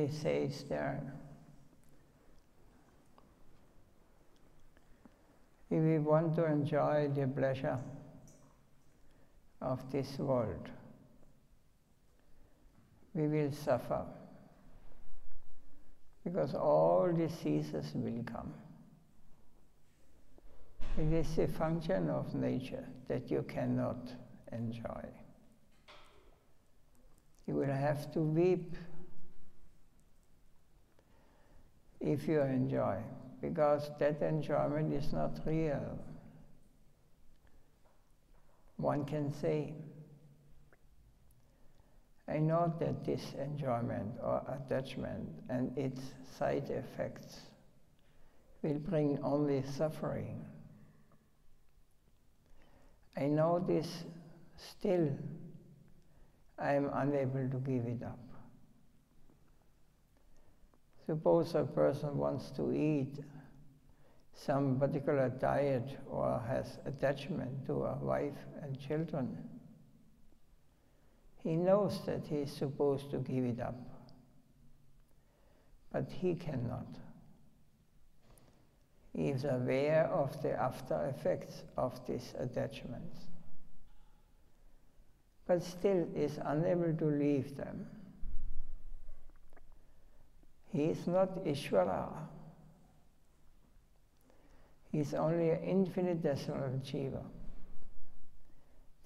clearly says there, if we want to enjoy the pleasure of this world, we will suffer, because all diseases will come. It is a function of nature that you cannot enjoy. You will have to weep if you enjoy, because that enjoyment is not real. One can say, I know that this enjoyment or attachment and its side effects will bring only suffering. I know this, still I am unable to give it up. Suppose a person wants to eat some particular diet or has attachment to a wife and children. He knows that he is supposed to give it up, but he cannot. He is aware of the after effects of these attachments, but still is unable to leave them. He is not Ishvara. He is only an infinitesimal jiva.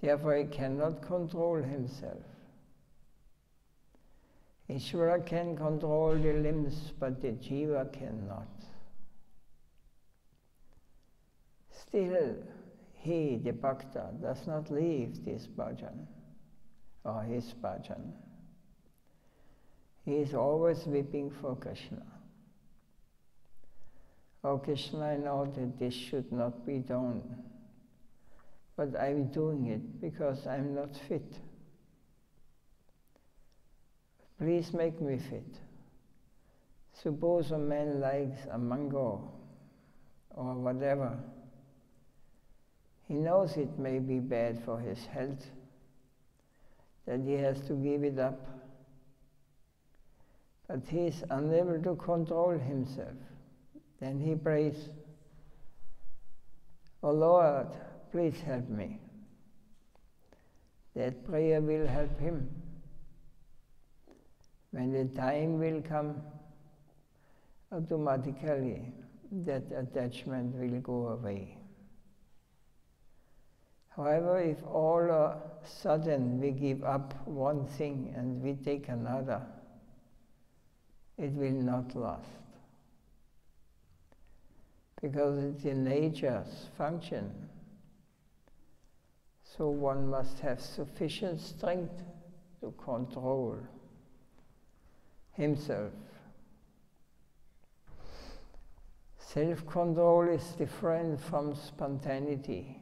Therefore, he cannot control himself. Ishvara can control the limbs, but the jiva cannot. Still, he, the Bhakta, does not leave this bhajan, or his bhajan. He is always weeping for Krishna. Oh Krishna, I know that this should not be done, but I'm doing it because I'm not fit. Please make me fit. Suppose a man likes a mango or whatever. He knows it may be bad for his health, that he has to give it up. But he is unable to control himself. Then he prays, "Oh Lord, please help me." That prayer will help him. When the time will come, automatically that attachment will go away. However, if all of a sudden we give up one thing and we take another, it will not last. Because it's in nature's function. So one must have sufficient strength to control himself. Self-control is different from spontaneity.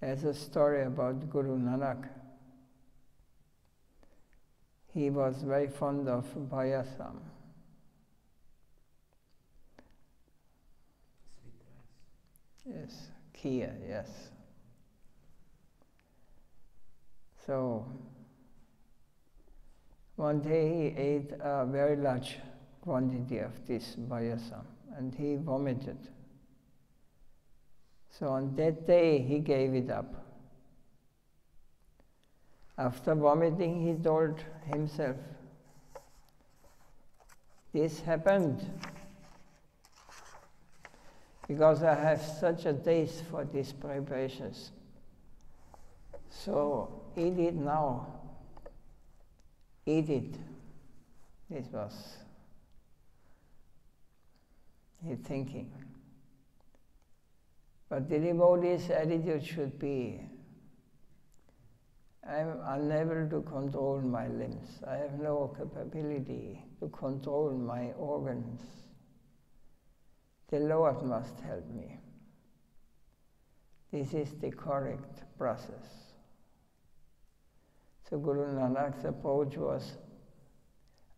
There's a story about Guru Nanak. He was very fond of bayasam. Yes, kheer, yes. So, one day he ate a very large quantity of this bayasam and he vomited. So on that day he gave it up. After vomiting he told himself, this happened because I have such a taste for these preparations. So eat it now. Eat it. This was his thinking. But the devotee's attitude should be, I am unable to control my limbs. I have no capability to control my organs. The Lord must help me. This is the correct process. So Guru Nanak's approach was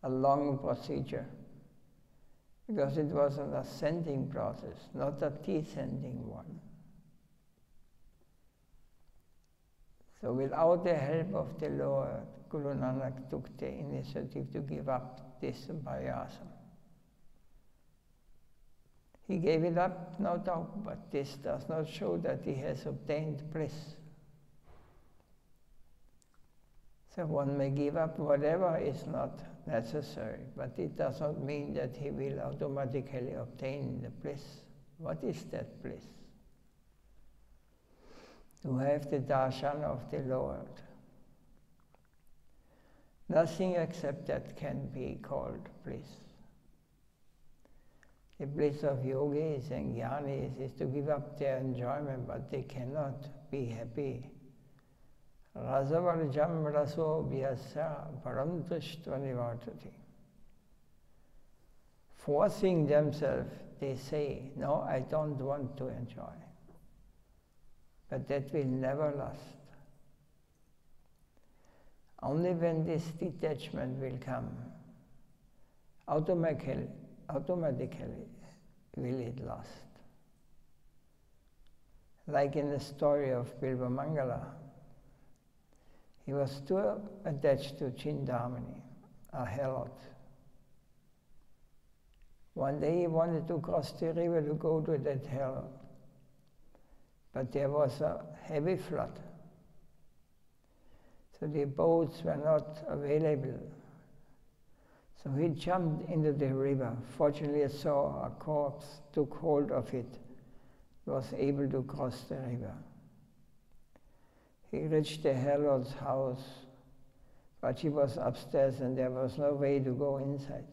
a long procedure, because it was an ascending process, not a descending one. So without the help of the Lord, Guru Nanak took the initiative to give up this abhyasa. He gave it up, no doubt, but this does not show that he has obtained bliss. So one may give up whatever is not necessary, but it does not mean that he will automatically obtain the bliss. What is that bliss? To have the darshan of the Lord. Nothing except that can be called bliss. The bliss of yogis and jnanis is to give up their enjoyment, but they cannot be happy. Rasavarjam raso vyasa paramtustvanivartati. Forcing themselves, they say, no, I don't want to enjoy. But that will never last. Only when this detachment will come, automatically will it last. Like in the story of Bilvamangala, he was too attached to Chindamani, a harlot. One day he wanted to cross the river to go to that harlot, but there was a heavy flood. So the boats were not available. So he jumped into the river. Fortunately, I saw a corpse, took hold of it, was able to cross the river. He reached the harlot's house, but she was upstairs and there was no way to go inside.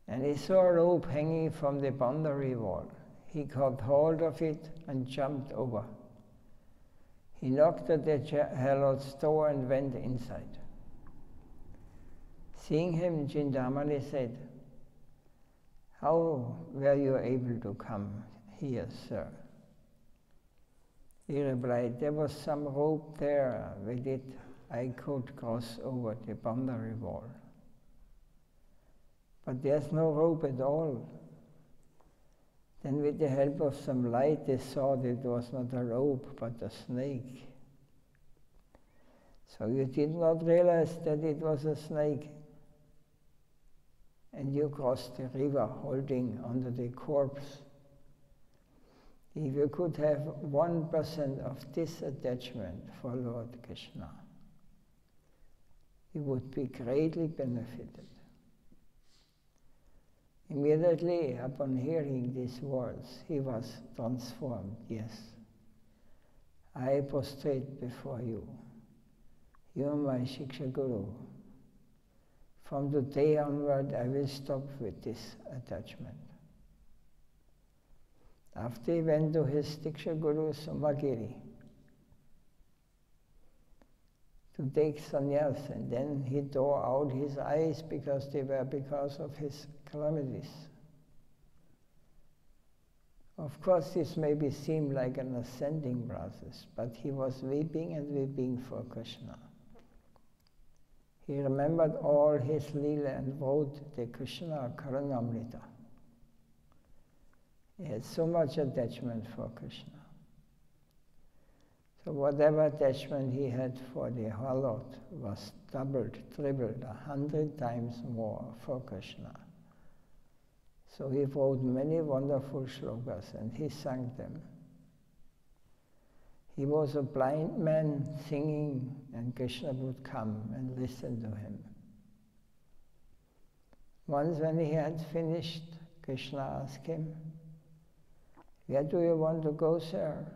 And he saw a rope hanging from the boundary wall. He caught hold of it and jumped over. He knocked at the harlot's door and went inside. Seeing him, Chindamani said, "How were you able to come here, sir?" He replied, "There was some rope there. With it, I could cross over the boundary wall. But there's no rope at all." Then with the help of some light, they saw that it was not a rope, but a snake. "So you did not realize that it was a snake, and you crossed the river holding onto the corpse. If you could have 1% of this attachment for Lord Krishna, you would be greatly benefited." Immediately upon hearing these words, he was transformed. "Yes, I prostrate before you. You are my Shiksha Guru. From today onward, I will stop with this attachment." After he went to his Diksha Guru Somagiri to take sannyas, and then he tore out his eyes because they were because of his calamities. Of course, this maybe seem like an ascending process, but he was weeping and weeping for Krishna. He remembered all his Leela and wrote the Krishna Karanamrita. He had so much attachment for Krishna. So whatever attachment he had for the harlot was doubled, tripled, 100 times more for Krishna. So he wrote many wonderful shlokas and he sang them. He was a blind man singing, and Krishna would come and listen to him. Once when he had finished, Krishna asked him, "Where do you want to go, sir?"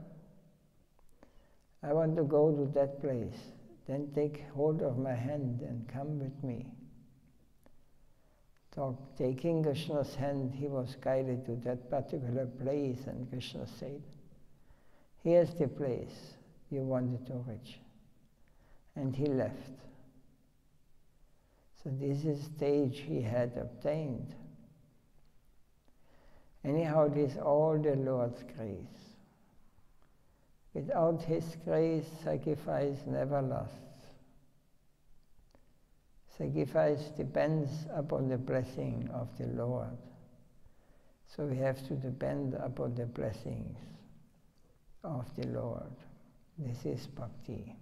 "I want to go to that place." "Then take hold of my hand and come with me." So, taking Krishna's hand, he was guided to that particular place, and Krishna said, "Here's the place you wanted to reach." And he left. So this is the stage he had obtained. Anyhow, it is all the Lord's grace. Without his grace, sacrifice never lasts. Sacrifice depends upon the blessing of the Lord. So we have to depend upon the blessings of the Lord. This is Bhakti.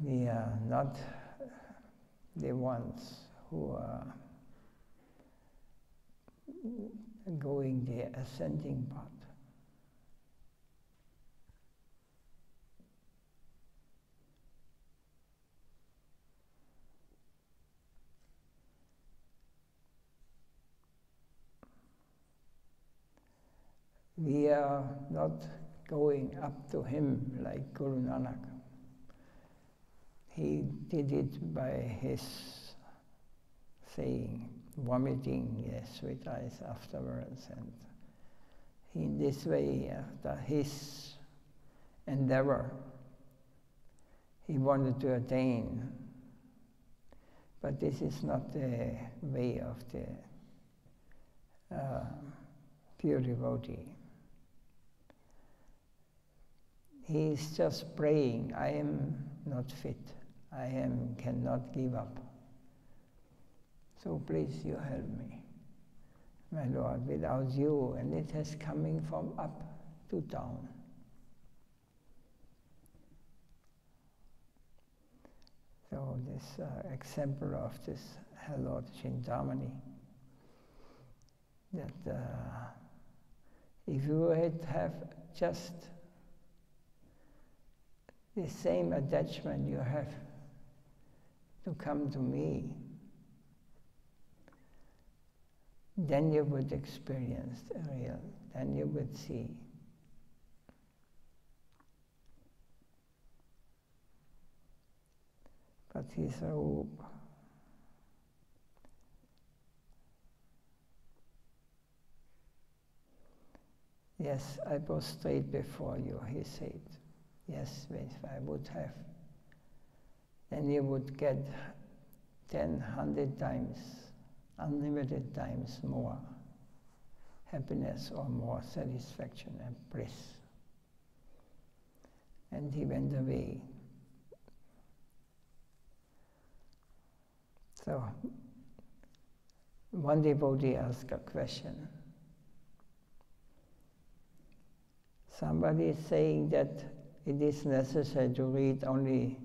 We are not the ones who are going the ascending path. We are not going up to him like Guru Nanak. He did it by his saying, vomiting sweet eyes afterwards, and in this way, after his endeavor, he wanted to attain. But this is not the way of the pure devotee. He is just praying, I am not fit, cannot give up. So please, you help me, my Lord, without you, and it is coming from up to down. So this example of this Lord Chintamani, that if you would have just the same attachment you have to come to me, then you would experience the real, then you would see. But his robe, yes, I prostrate before you, he said. Yes, if I would have, then you would get 10, 100 times, unlimited times more happiness or more satisfaction and bliss. And he went away. So, one devotee asked a question. Somebody is saying that it is necessary to read only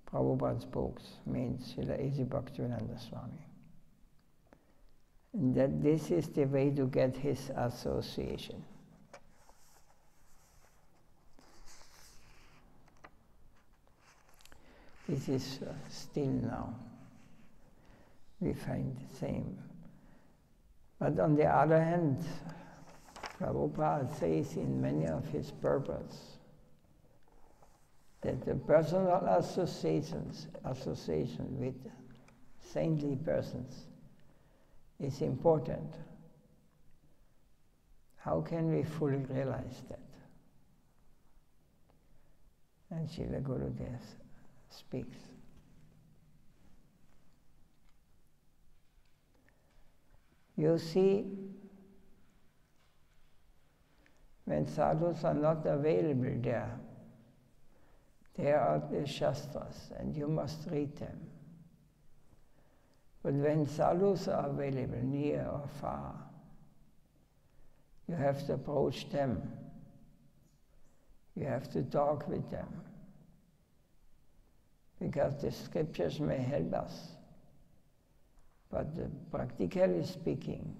Prabhupada's books, means Srila A.C. Bhaktivedanta Swami. And that this is the way to get his association. This is still now. We find the same. But on the other hand, Prabhupada says in many of his purports that the personal association with saintly persons is important. How can we fully realize that? And Srila Gurudev speaks. You see, when sadhus are not available there are the Shastras, and you must read them. But when sadhus are available, near or far, you have to approach them. You have to talk with them. Because the scriptures may help us. But practically speaking,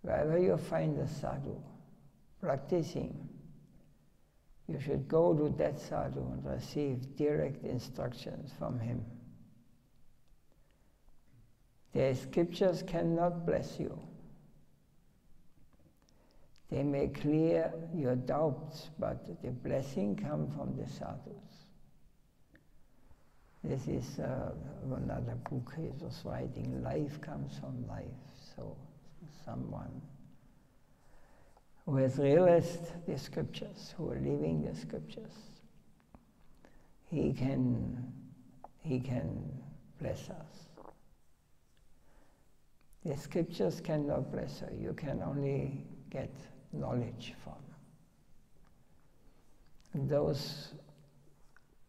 wherever you find a sadhu practicing, you should go to that sadhu and receive direct instructions from him. The scriptures cannot bless you. They may clear your doubts, but the blessing comes from the sadhus. This is another book he was writing, Life Comes from Life. So someone who has realized the scriptures, who are living the scriptures, he can bless us. The scriptures cannot bless her. You can only get knowledge from. And those,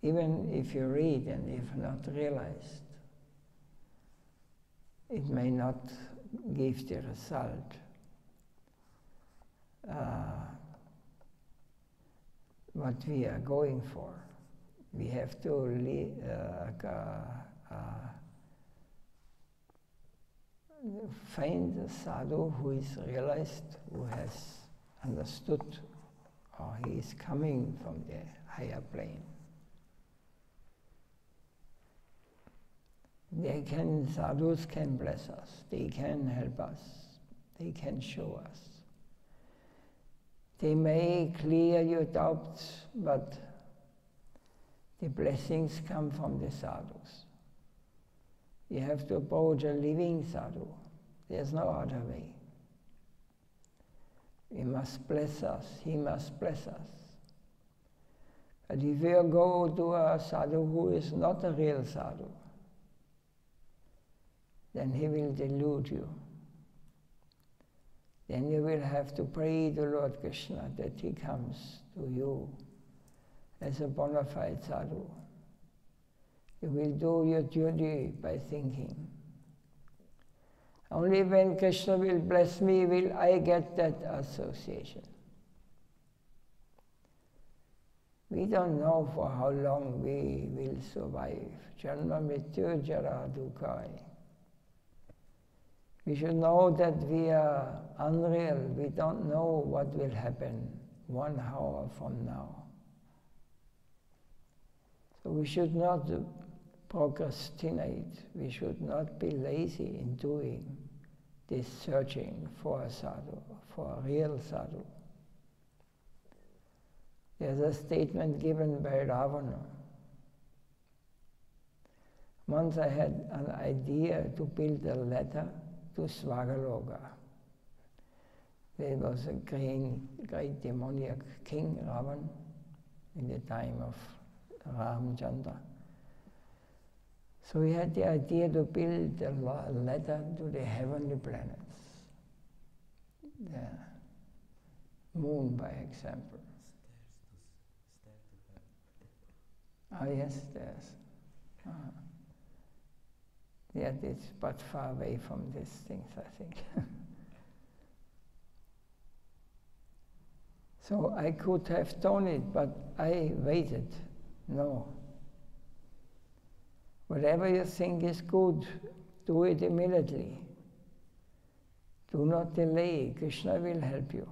even if you read and if not realized, it may not give the result what we are going for. We have to find a sadhu who is realized, who has understood, or he is coming from the higher plane. Sadhus can bless us, they can help us, they can show us. They may clear your doubts, but the blessings come from the sadhus. You have to approach a living sadhu. There's no other way. He must bless us, he must bless us. But if you go to a sadhu who is not a real sadhu, then he will delude you. Then you will have to pray to Lord Krishna that he comes to you as a bona fide sadhu. You will do your duty by thinking. Only when Krishna will bless me will I get that association. We don't know for how long we will survive. Janma mrityu jara dukkha. We should know that we are unreal. We don't know what will happen 1 hour from now. So we should not procrastinate. We should not be lazy in doing this searching for a sadhu, for a real sadhu. There's a statement given by Ravana. Once I had an idea to build a ladder to Svagaloka. There was a great demoniac king, Ravan, in the time of Ramchandra. So he had the idea to build a ladder to the heavenly planets. The moon, by example. Yes, stairs. Yet it's but far away from these things, I think. So I could have done it, but I waited. No. Whatever you think is good, do it immediately. Do not delay. Krishna will help you.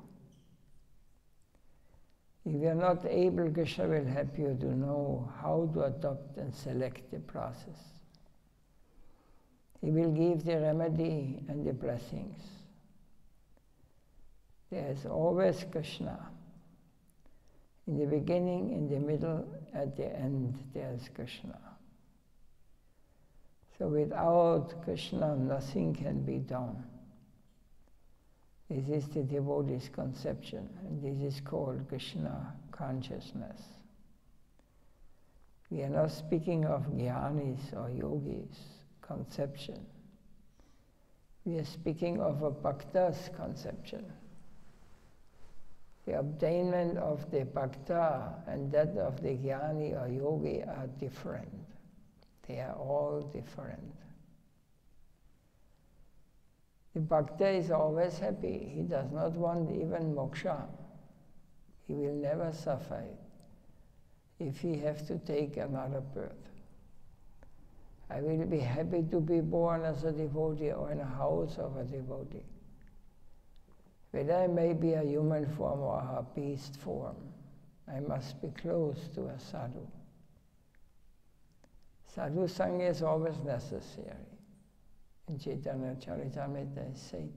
If you are not able, Krishna will help you to know how to adopt and select the process. He will give the remedy and the blessings. There is always Krishna. In the beginning, in the middle, at the end, there is Krishna. So without Krishna, nothing can be done. This is the devotee's conception, and this is called Krishna consciousness. We are not speaking of jnanis or yogis' conception. We are speaking of a Bhakta's conception. The obtainment of the Bhakta and that of the jnani or yogi are different. They are all different. The Bhakta is always happy. He does not want even moksha. He will never suffer if he has to take another birth. I will be happy to be born as a devotee or in a house of a devotee. Whether I may be a human form or a beast form, I must be close to a sadhu. Sadhu Sangha is always necessary. In Chaitanya Charitamrita is said,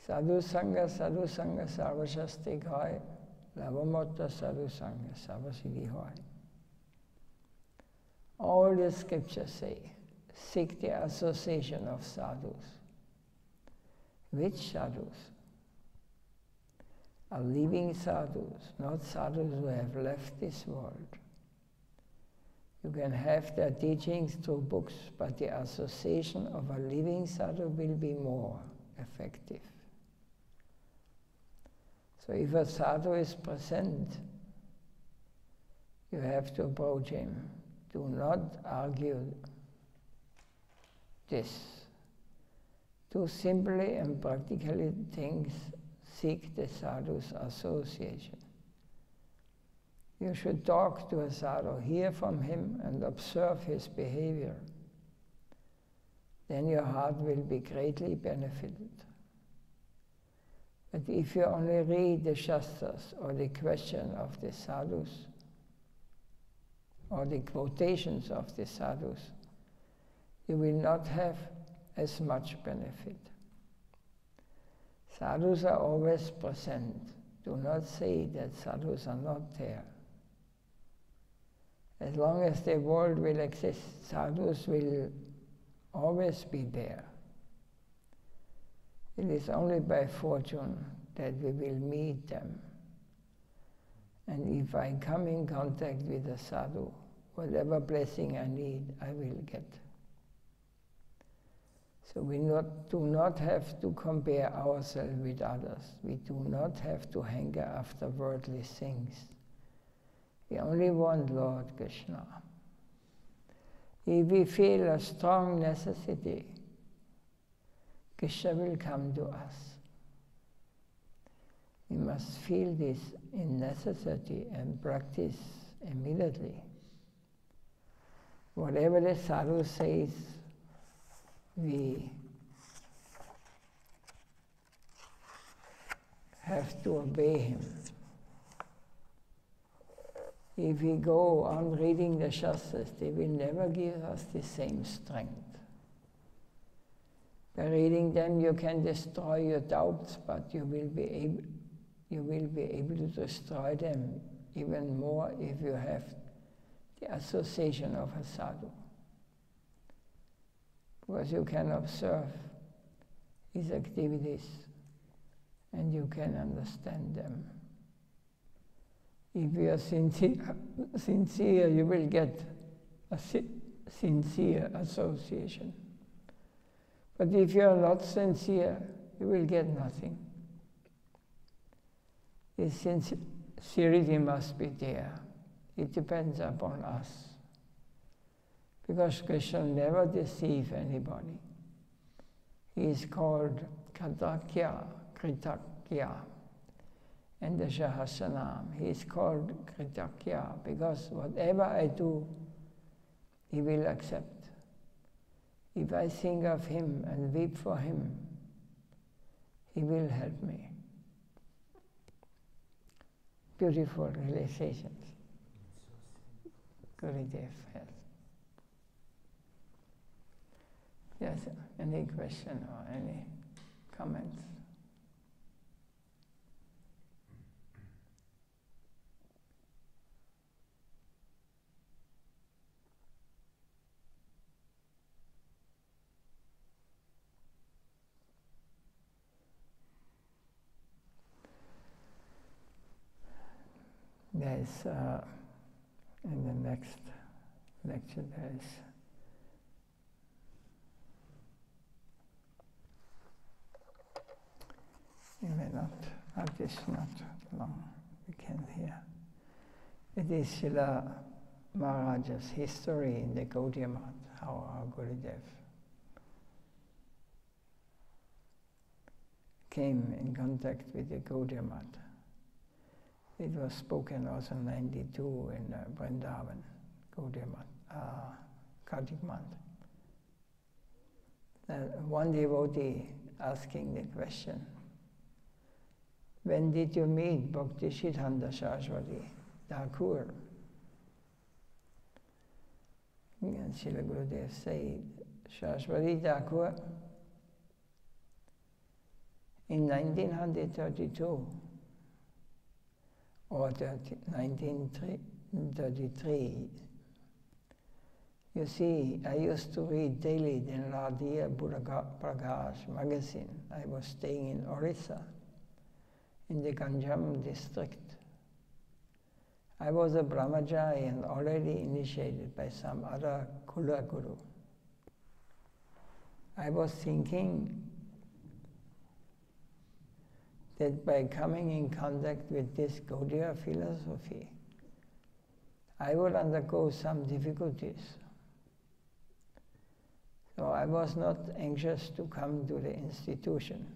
Sadhu Sangha, Sarvashasti Ghai, Lavamotta Sadhu Sangha, Sarvasiddhi Hoy. All the scriptures say, seek the association of sadhus. Which sadhus? Are living sadhus, not sadhus who have left this world. You can have their teachings through books, but the association of a living sadhu will be more effective. So if a sadhu is present, you have to approach him. Do not argue this. Do simply and practically things, seek the sadhu's association. You should talk to a sadhu, hear from him and observe his behavior. Then your heart will be greatly benefited. But if you only read the Shastras or the question of the sadhus, or the quotations of the sadhus, you will not have as much benefit. Sadhus are always present. Do not say that sadhus are not there. As long as the world will exist, sadhus will always be there. It is only by fortune that we will meet them. And if I come in contact with a sadhu, whatever blessing I need, I will get. So we do not have to compare ourselves with others. We do not have to hanker after worldly things. We only want Lord Krishna. If we feel a strong necessity, Krishna will come to us. We must feel this in necessity and practice immediately. Whatever the sadhu says, we have to obey him. If we go on reading the Shastras, they will never give us the same strength. By reading them, you can destroy your doubts, but you will be able to destroy them even more if you have the association of a sadhu. Because you can observe his activities and you can understand them. If you are sincere, you will get a sincere association. But if you are not sincere, you will get nothing. The sincerity must be there. It depends upon us. Because Krishna never deceives anybody. He is called Kritakya. And the Sahasranam, he is called Kritakya because whatever I do, he will accept. If I think of him and weep for him, he will help me. Beautiful realizations. Gurudev has. Yes, any question or any comments? There's, in the next lecture, there's you may not, but it's not long, we can hear. It is Srila Maharaj's history in the Gaudiya Math, how our Gurudev came in contact with the Gaudiya Math. It was spoken also in 92 in Vrindavan, Gaudiya Math, Kartik Math. One devotee asking the question, when did you meet Bhakti Siddhanta Saraswati Thakur? And Srila Gurudev said, Saraswati Thakur in 1932 or 1933. You see, I used to read daily the Radha Prakash magazine. I was staying in Orissa, in the Ganjam district. I was a brahmachari and already initiated by some other Kula Guru. I was thinking that by coming in contact with this Gaudiya philosophy, I would undergo some difficulties. So I was not anxious to come to the institution.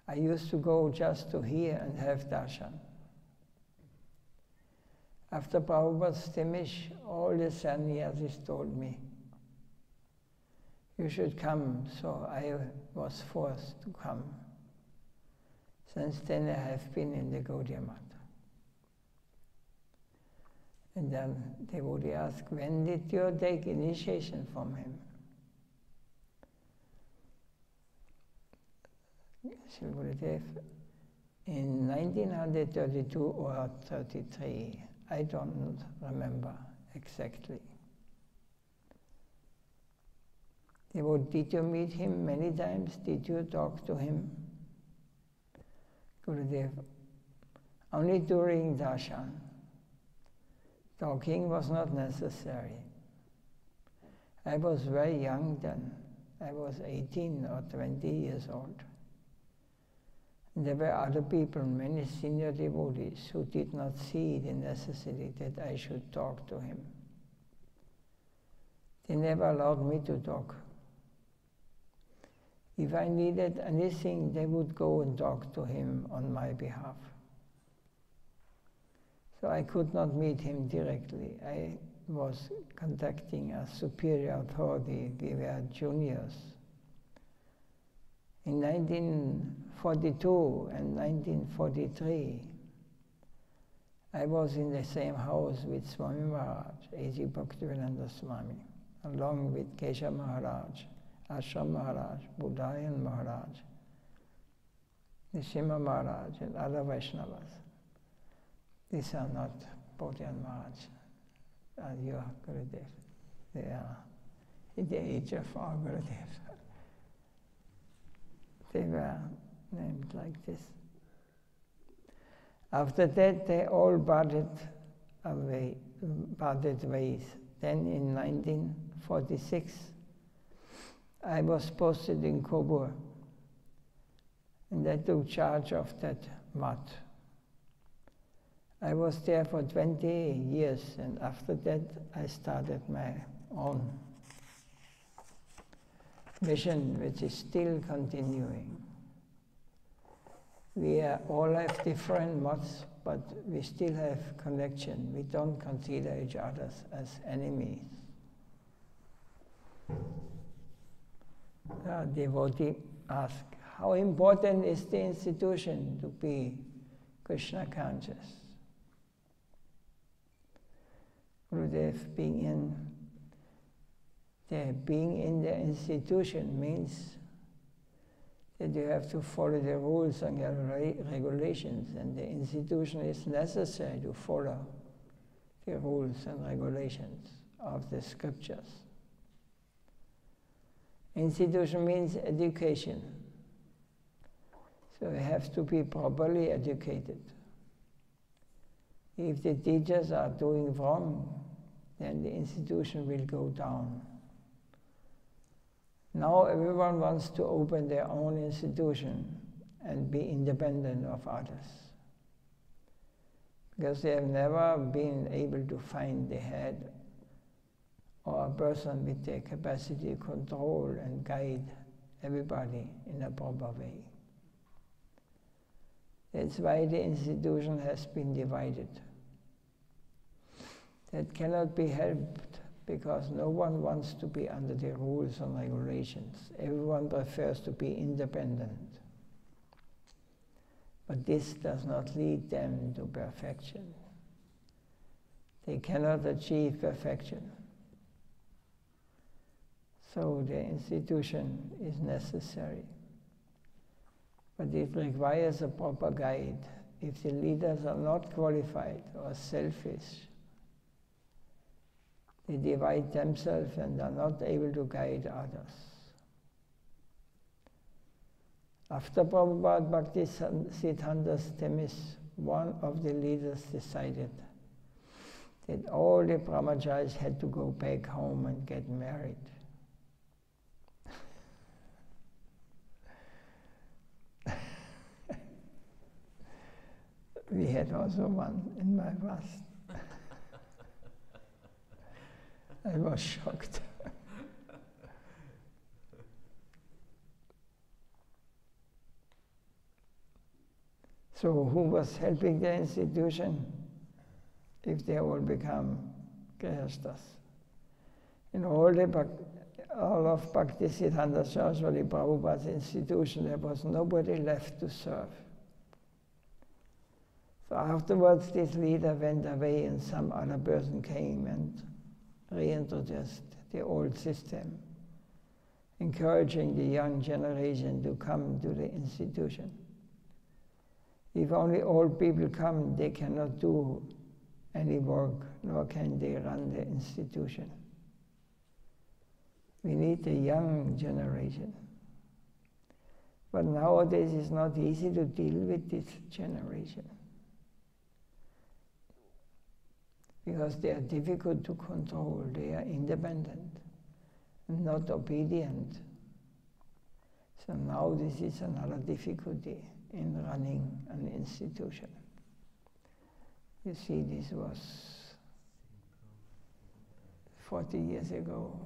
I used to go just to hear and have darshan. After Prabhupada's Timish, all the sannyasis told me, you should come, so I was forced to come. Since then I have been in the Gaudiya Math. And then devotee asked, when did you take initiation from him? Sri Gurudev, in 1932 or 33, I don't remember exactly. Did you meet him many times? Did you talk to him? Gurudev, only during darshan. Talking was not necessary. I was very young then. I was 18 or 20 years old. There were other people, many senior devotees, who did not see the necessity that I should talk to him. They never allowed me to talk. If I needed anything, they would go and talk to him on my behalf. So I could not meet him directly. I was contacting a superior authority. We were juniors. In 1942 and 1943, I was in the same house with Swami Maharaj, A.G. Bhaktivedanta Swami, along with Kesha Maharaj, Ashram Maharaj, Buddhayan Maharaj, Nishima Maharaj, and other Vaishnavas. These are not Bodhian Maharaj, your Gurudev. They are in the age of our Gurudev. They were named like this. After that, they all parted ways. Then in 1946, I was posted in Kobur, and I took charge of that math. I was there for 20 years, and after that, I started my own mission, which is still continuing. We all have different modes, but we still have connection. We don't consider each other as enemies. A devotee asked, how important is the institution to be Krishna conscious? Gurudev, being in the institution means that you have to follow the rules and regulations, and the institution is necessary to follow the rules and regulations of the scriptures. Institution means education. So you have to be properly educated. If the teachers are doing wrong, then the institution will go down. Now everyone wants to open their own institution and be independent of others, because they have never been able to find the head or a person with the capacity to control and guide everybody in a proper way. That's why the institution has been divided. That cannot be helped, because no one wants to be under the rules and regulations. Everyone prefers to be independent. But this does not lead them to perfection. They cannot achieve perfection. So the institution is necessary. But it requires a proper guide. If the leaders are not qualified or selfish, they divide themselves and are not able to guide others. After Prabhupada Bhakti Siddhanta's Themis, one of the leaders decided that all the brahmacharis had to go back home and get married. We had also one in my past. I was shocked. So who was helping the institution? if they all become Grihasthas. In all of Bhaktisiddhanta Saraswati Prabhupada's institution, there was nobody left to serve. So afterwards, this leader went away and some other person came and reintroduced the old system, encouraging the young generation to come to the institution. If only old people come, they cannot do any work, nor can they run the institution. We need the young generation. But nowadays it's not easy to deal with this generation, because they are difficult to control. They are independent, not obedient. So now this is another difficulty in running an institution. You see, this was 40 years ago,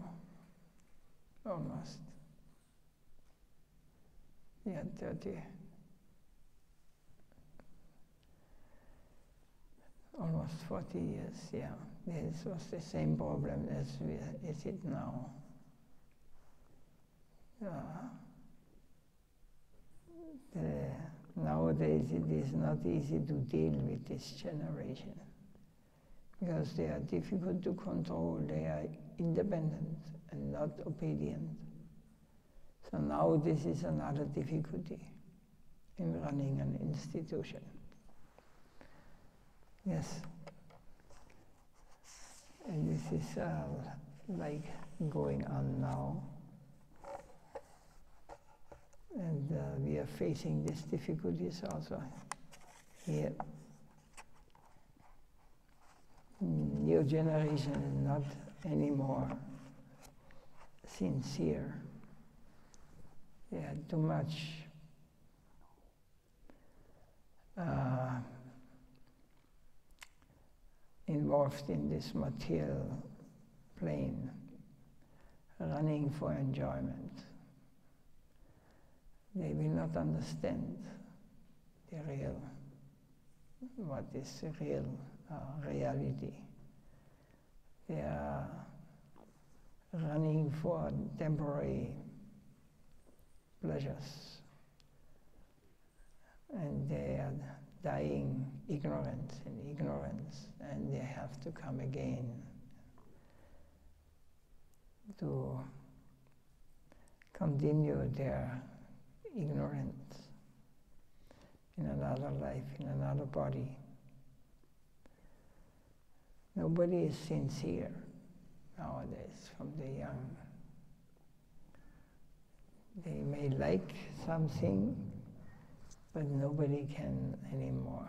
almost. Yeah, 30. Almost 40 years, yeah. This was the same problem as is it now. Nowadays it is not easy to deal with this generation, because they are difficult to control. They are independent and not obedient. So now this is another difficulty in running an institution. Yes. And this is like going on now. And we are facing these difficulties also here. New generation is not anymore sincere. They are too much involved in this material plane, running for enjoyment. They will not understand what is the real reality. They are running for temporary pleasures, and they are dying ignorant in ignorance, and they have to come again to continue their ignorance in another life, in another body. Nobody is sincere nowadays from the young. They may like something, but nobody can anymore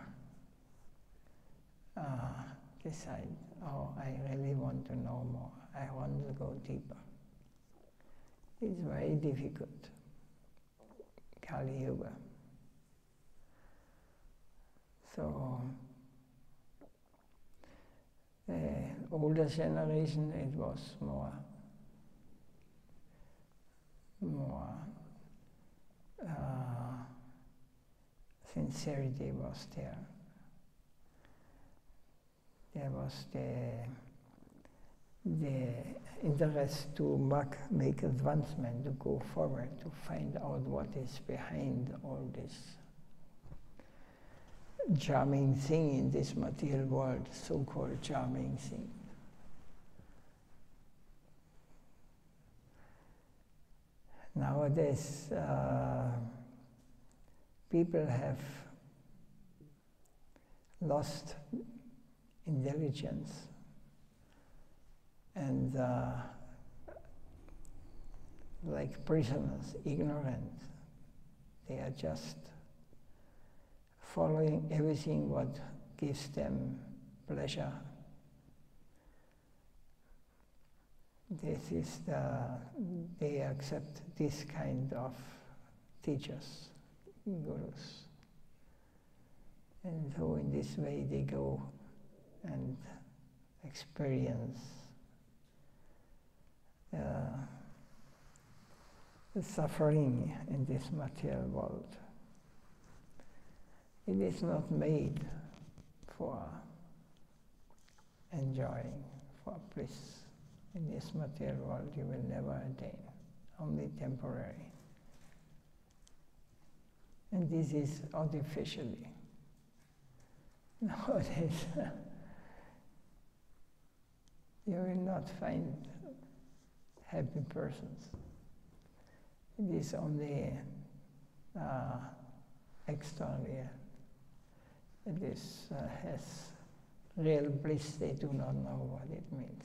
decide, oh, I really want to know more. I want to go deeper. It's very difficult. Kali Yuga. So the older generation, it was more sincerity was there. There was the interest to make advancement, to go forward, to find out what is behind all this charming thing in this material world, so-called charming thing. Nowadays, people have lost intelligence and like prisoners, ignorant. They are just following everything what gives them pleasure. They accept this kind of teachers, gurus. And so in this way they go and experience the suffering in this material world. It is not made for enjoying for bliss in this material world you will never attain, only temporary. And this is artificially. Nowadays, you will not find happy persons. It is only externally. It is, has real bliss, they do not know what it means.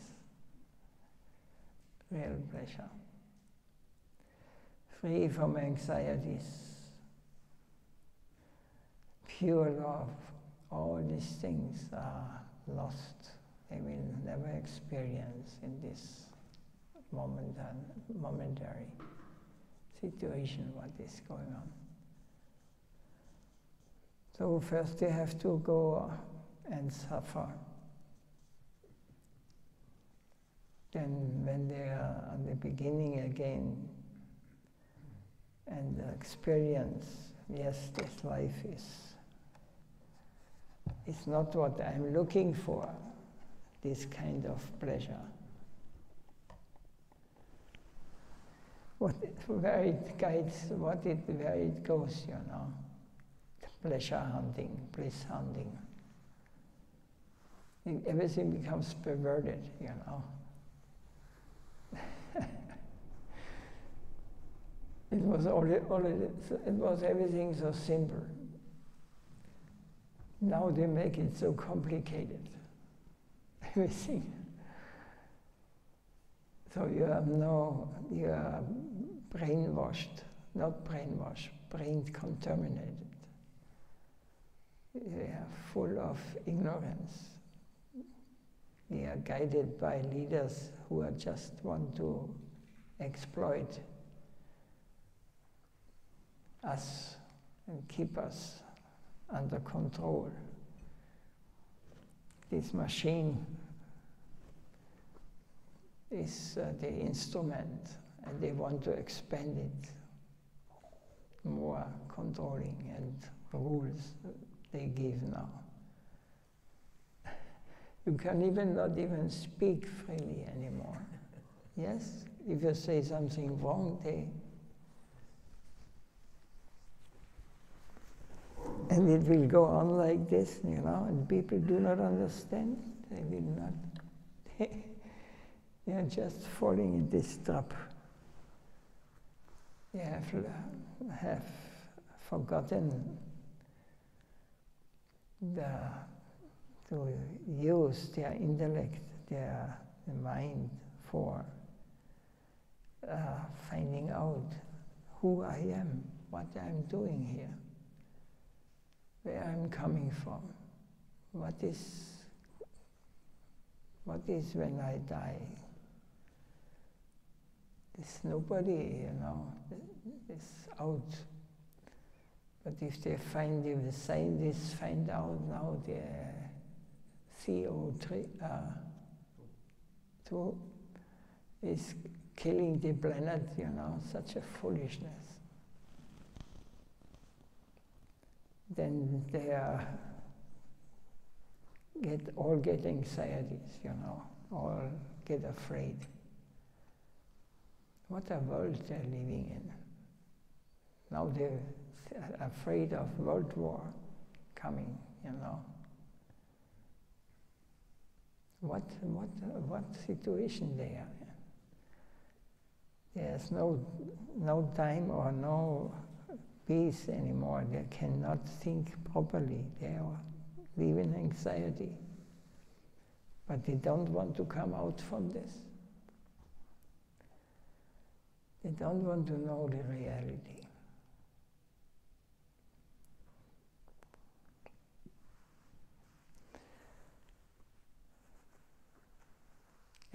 Real pleasure. Free from anxieties, pure love, all these things are lost. They will never experience in this momentary situation what is going on. So first they have to go and suffer. Then when they are at the beginning again and experience, yes, this life is not what I'm looking for, this kind of pleasure. Where it guides, where it goes, you know. Pleasure hunting, bliss hunting. Everything becomes perverted, you know. It was everything so simple. Now they make it so complicated. Everything. So you are brainwashed, not brainwashed, brain contaminated. They are full of ignorance. They are guided by leaders who are just want to exploit us and keep us under control. This machine is the instrument, and they want to expand it more, controlling and rules they give now. You can not even speak freely anymore. Yes? If you say something wrong, and it will go on like this, you know, and people do not understand. They will not. They are just falling in this trap. They have forgotten to use their intellect, their mind for finding out who I am, what I'm doing here, where I'm coming from, what is when I die. There's nobody, you know, is out. But if the scientists find out now the CO2 is killing the planet, you know, such a foolishness. Then they get anxieties, you know, all get afraid. What a world they're living in. Now they're afraid of world war coming, you know. What situation they are in? There's no time or no peace anymore. They cannot think properly. They live in anxiety. But they don't want to come out from this. They don't want to know the reality.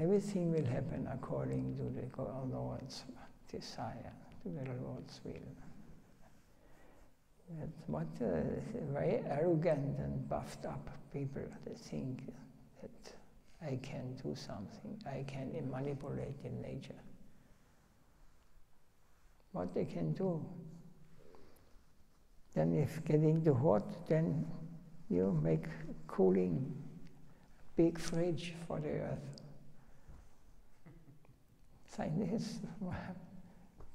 Everything will happen according to the Lord's desire, to the Lord's will. What very arrogant and puffed up people, they think that I can do something, I can manipulate the nature. What they can do. Then if getting too hot, then you make cooling big fridge for the earth. Scientists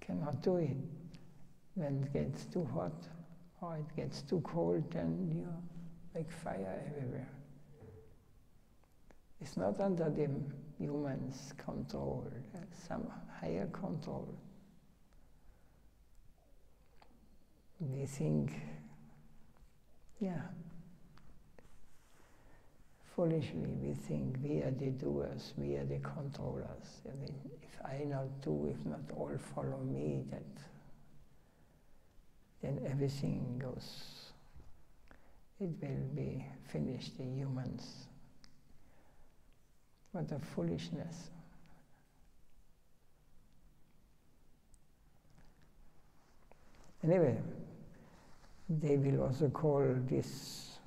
cannot do it. When it gets too hot or it gets too cold, then you make fire everywhere. It's not under the human's control, there's some higher control. We think, foolishly we think we are the doers, we are the controllers. I mean, if I not do, if not all follow me, then everything goes, it will be finished, the humans. What a foolishness. Anyway, they will also call this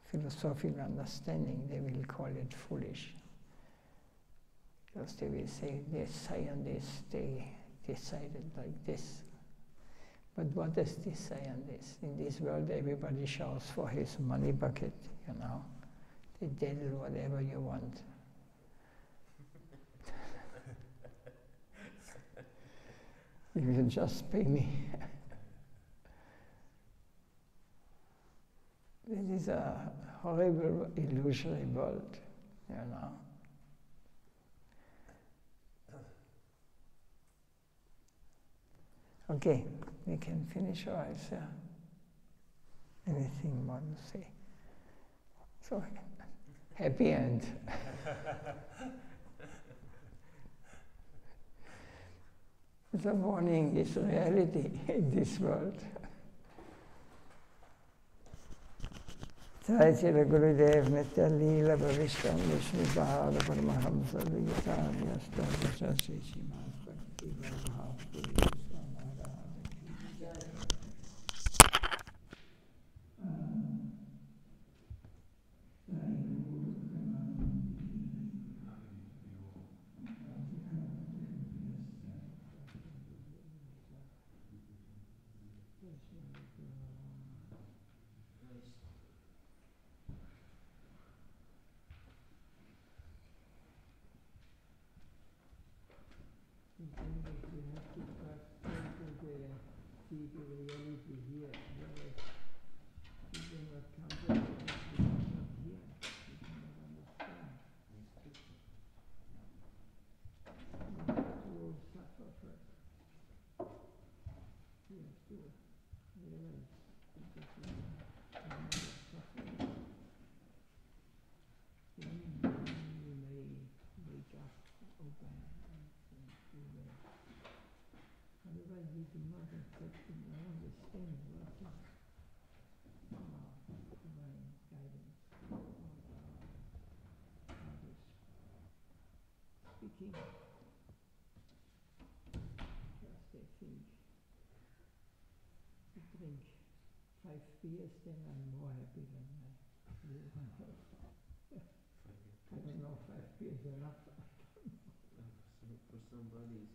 philosophical understanding, they will call it foolish. Because they will say, the scientists, they decided like this. But what does this scientist? In this world, everybody shouts for his money bucket, you know. They tell you whatever you want. If you just pay me. This is a horrible, illusory world, you know. Okay, we can finish, or is there anything more to say? So, happy end. The warning is reality in this world. Jai Sri Gurudev Nitya Leela Bhavishtam Vishnu Pahada Paramahamsa Vigatani Ashtadasha Sri Srimad Bhakti Bhakti drink 5 beers, then I'm more happy than I don't know, 5 beers enough. For somebody,